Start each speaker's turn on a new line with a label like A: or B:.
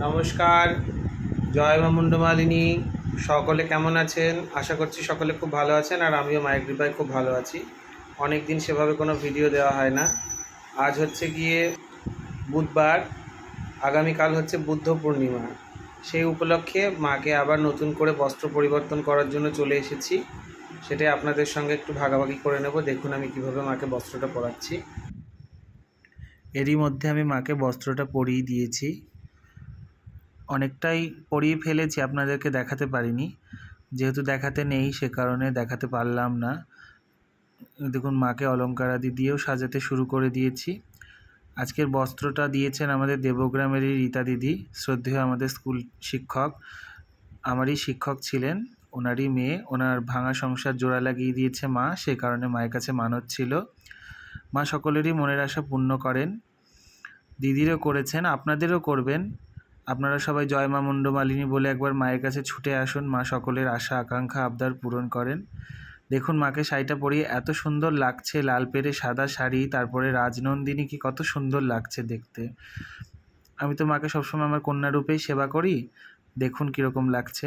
A: নমস্কার, জয় মা মুন্ডমালিনী। সকলে কেমন আছেন? আশা করছি সকলে খুব ভালো আছেন, আর আমিও মায়ের কৃপায় খুব ভালো আছি। অনেক দিন সেভাবে কোনো ভিডিও দেওয়া হয় না। আজ হচ্ছে গিয়ে বুধবার, আগামীকাল হচ্ছে বুদ্ধ পূর্ণিমা। সেই উপলক্ষে মাকে আবার নতুন করে বস্ত্র পরিবর্তন করার জন্য চলে এসেছি। সেটাই আপনাদের সঙ্গে একটু ভাগাভাগি করে নেব। দেখুন আমি কিভাবে মাকে বস্ত্রটা পরাচ্ছি। এরই মধ্যে আমি মাকে বস্ত্রটা পরিয়ে দিয়েছি, অনেকটাই পরিয়ে ফেলেছি, আপনাদেরকে দেখাতে পারিনি, যেহেতু দেখাতে নেই সে কারণে দেখাতে পারলাম না। দেখুন মাকে অলঙ্কারাদি দিয়েও সাজাতে শুরু করে দিয়েছি। আজকের বস্ত্রটা দিয়েছেন আমাদের দেবগ্রামেরই রীতা দিদি, শ্রদ্ধেয় আমাদের স্কুল শিক্ষক, আমারই শিক্ষক ছিলেন, ওনারই মেয়ে। ওনার ভাঙা সংসার জোড়া লাগিয়ে দিয়েছে মা, সে কারণে মায়ের কাছে মানত ছিল। মা সকলেরই মনের আশা পূর্ণ করেন, দিদিরও করেছেন, আপনাদেরও করবেন। আপনারা সবাই জয় মা মুন্ডমালিনী বলে একবার মায়ের কাছে ছুটে আসুন, মা সকলের আশা আকাঙ্ক্ষা আবদার পূরণ করেন। দেখুন মাকে শাড়িটা পরিয়ে এত সুন্দর লাগছে, লাল পেরে সাদা শাড়ি, তারপরে রাজনন্দিনী, কি কত সুন্দর লাগছে দেখতে। আমি তো মাকে সবসময় আমার কন্যা রূপেই সেবা করি, দেখুন কীরকম লাগছে।